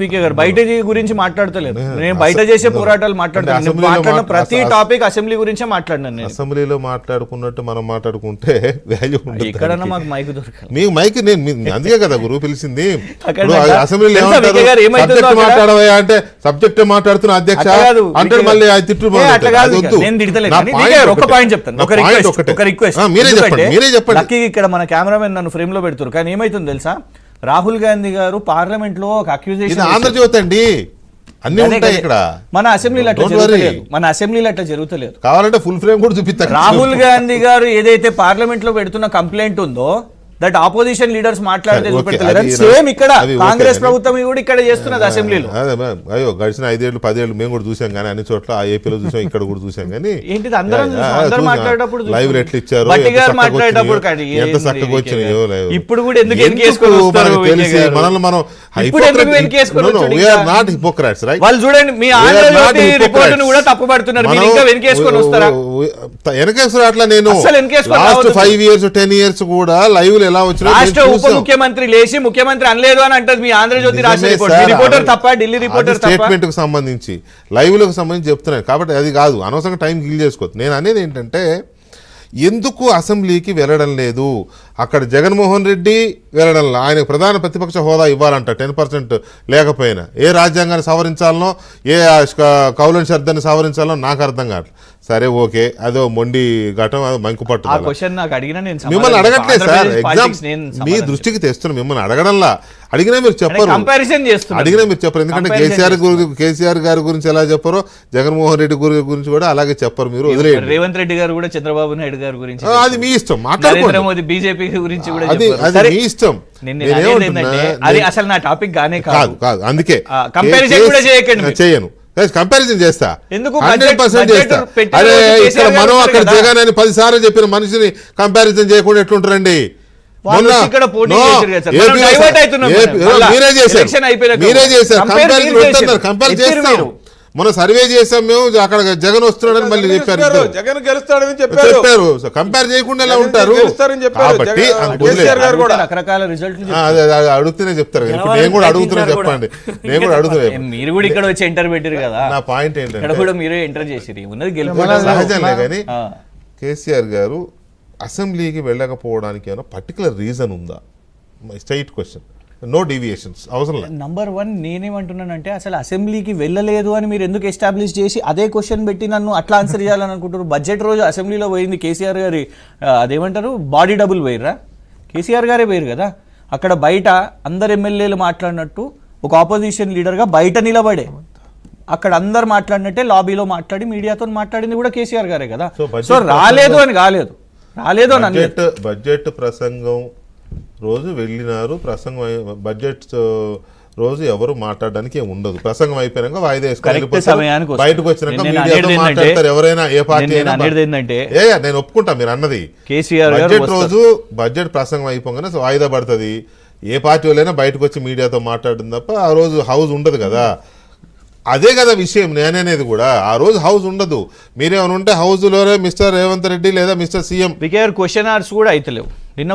VK గారు బయట గురించి మాట్లాడతలేదు. నేను బయట చేసే పోరాటాలు మాట్లాడుతున్నాను. ప్రతి టాపిక్ అసెంబ్లీ గురించే మాట్లాడినాను. అసెంబ్లీలో మాట్లాడుకున్నట్టు మనం మాట్లాడుకుంటే వాల్యూ ఉంటుంది. ఎక్కడన్నా మాకు మైక్ దొరకాలి. మీకు మైక్ నేను అందుకే కదా గురువు పిలిచింది. అసెంబ్లీలో మాట్లాడవా అంటే సబ్జెక్ట్ మాట్లాడుతున్న అధ్యక్ష అంటే మళ్ళీ తిట్టు. ఒక పాయింట్ చెప్తాను, ఒక రిక్వెస్ట్. మీరే చెప్పండి. ఇక్కడ మన కెమెరామెన్ నన్ను ఫ్రేమ్ లో పెడుతున్నారు, కానీ ఏమైతుంది తెలుసా, రాహుల్ గాంధీ గారు పార్లమెంట్ లో ఒక అక్యూజేషన్ ఆంధ్రజ్యోతి అండి, అన్ని ఉంటాయి ఇక్కడ. మన అసెంబ్లీలో అట్లా జరుగుతలేదు. కావాలంటే ఫుల్ ఫ్రేమ్ కూడా చూపిస్తారు. రాహుల్ గాంధీ గారు ఏదైతే పార్లమెంట్ లో పెడుతున్న కంప్లైంట్ ఉందో దట్ ఆపోజిషన్ లీడర్స్ మాట్లాడితే సేమ్ ఇక్కడ కాంగ్రెస్ ప్రభుత్వం కూడా ఇక్కడ చేస్తున్నది అసెంబ్లీలో. అయ్యో గడిచిన 5 ఏళ్ళు 10 ఏళ్ళు మేము కూడా చూసాం, కానీ అన్ని చోట్ల ఆ ఏపీలో చూసాం, ఇక్కడ కూడా చూసాం. కానీ ఏంటిది అందరూ మాట్లాడేటప్పుడు లైవ్ ఎట్లా ఇచ్చారు, ఎంత చక్కగా వచ్చినాయో ఇప్పుడు కూడా ఎందుకు తెలిసి మనల్ని మనం వాళ్ళు చూడండి మీ రిపోర్ట్ కూడా తప్పు పడుతున్నారు. వెనకేశ్వర అట్లా నేను లాస్ట్ 5 years 10 years కూడా లైవ్ ఎలా వచ్చినా రాష్ట్ర ఉప ముఖ్యమంత్రి లేచి ముఖ్యమంత్రి అనలేదు అని అంటది మీ ఆంధ్రజ్యోతి రాష్ట్ర రిపోర్టర్ తప్ప, ఢిల్లీ రిపోర్టర్ స్టేట్మెంట్ కు సంబంధించి లైవ్ లకు సంబంధించి చెప్తున్నాను. కాబట్టి అది కాదు, అనవసరంగా టైం కిల్ చేసుకోవద్దు. నేను అనేది ఏంటంటే ఎందుకు అసెంబ్లీకి వెళ్ళడం లేదు, అక్కడ జగన్మోహన్ రెడ్డి వెళ్ళడం, ఆయనకు ప్రధాన ప్రతిపక్ష హోదా ఇవ్వాలంట 10% లేకపోయినా, ఏ రాజ్యాంగాన్ని సవరించాలనో ఏ కౌలన్ షరతుని సవరించాలనో నాకు అర్థం కాదు. సరే ఓకే, అదో మొండి ఘటం, అదో మంకు పట్టు. మిమ్మల్ని అడగట్లేదు సార్, ఎగ్జామ్ మీ దృష్టికి తెస్తున్నా, మిమ్మల్ని అడగడంలా. అడిగినా మీరు చెప్పరు, అడిగినా మీరు చెప్పరు. ఎందుకంటే కేసీఆర్ గారి గురించి ఎలా చెప్పారో జగన్మోహన్ రెడ్డి గురించి కూడా అలాగే చెప్పరు. మీరు రేవంత్ రెడ్డి గారు కూడా చంద్రబాబు నాయుడు గారి గురించి, అది మీ ఇష్టం, మాట్లాడుకోండి, బీజేపీ గురించి కూడా అది మీ ఇష్టం. అది అసలు నా టాపిక్ గానే కాదు. అందుకే కంపారిజన్ కూడా చేయకండి, చేయను. కంపారిజన్ చేస్తా, ఎందుకు 100% చేస్తా. అరే ఇక్కడ మనం అక్కడ జగన్ అని 10 సార్లు చెప్పిన మనిషిని కంపారిజన్ చేయకుండా ఎట్లుంటారండి? మీరే చేశారు, కంపేర్ చేస్తాం. మన సర్వే చేసాం మేము, అక్కడ జగన్ వస్తున్నాడని మళ్ళీ చెప్పారు, జగన్ గెలుస్తాడని చెప్పారు. కంపేర్ చేయకుండా ఎలా ఉంటారు? కాబట్టి రకరకాల రిజల్ట్ అడుగుతూనే చెప్తారు. నేను కూడా అడుగుతున్నా, చెప్పండి. నేను కూడా అడుగుతున్నా, మీరు కూడా ఇక్కడ వచ్చి ఎంటర్ పెట్టారు కదా. నా పాయింట్ ఏంటంటే కూడా మీరే ఎంటర్ చేసి ఉన్నది సహజంలే. కానీ కేసీఆర్ గారు అసెంబ్లీకి వెళ్ళకపోవడానికి ఏమైనా పర్టికులర్ రీజన్ ఉందా? స్ట్రైట్ క్వశ్చన్, నో డీవియేషన్స్, అవసరం లేదు. నంబర్ 1 నేనేమంటున్నానంటే, అసలు అసెంబ్లీకి వెళ్ళలేదు అని మీరు ఎందుకు ఎస్టాబ్లిష్ చేసి అదే క్వశ్చన్ పెట్టి నన్ను అట్లా ఆన్సర్ చేయాలని అనుకుంటారు? బడ్జెట్ రోజు అసెంబ్లీలో పోయింది కేసీఆర్ గారి, అదేమంటారు, బాడీ డబుల్ పోయిర్రా? కేసీఆర్ గారే పోయారు కదా. అక్కడ బయట అందరు ఎమ్మెల్యేలు మాట్లాడినట్టు ఒక ఆపోజిషన్ లీడర్గా బయట నిలబడే అక్కడ అందరు మాట్లాడినట్టే లాబీలో మాట్లాడి మీడియాతో మాట్లాడింది కూడా కేసీఆర్ గారే కదా. సో రాలేదు అని బడ్జెట్ ప్రసంగం రోజు వెళ్ళినారు, ప్రసంగం బడ్జెట్ రోజు ఎవరు మాట్లాడడానికి ఏమి ఉండదు. ప్రసంగం అయిపోయాక వాయిదా వేసుకొని బయటకు వచ్చినాక మీడియాతో మాట్లాడతారు ఎవరైనా, ఏ పార్టీ అయినా. నేను ఒప్పుకుంటా మీరు అన్నది. బడ్జెట్ రోజు బడ్జెట్ ప్రసంగం అయిపోగానే వాయిదా పడుతుంది. ఏ పార్టీ వాళ్ళైనా బయటకు వచ్చి మీడియాతో మాట్లాడడం తప్ప ఆ రోజు హౌస్ ఉండదు కదా. అదే కదా విషయం. నేననేది కూడా ఆ రోజు హౌస్ ఉండదు. మీరేమైనా ఉంటే హౌస్ లోనే మిస్టర్ రేవంత్ రెడ్డి లేదా మిస్టర్ సీఎం క్వశ్చన్ అవర్స్ కూడా అయితలేవు. నిన్న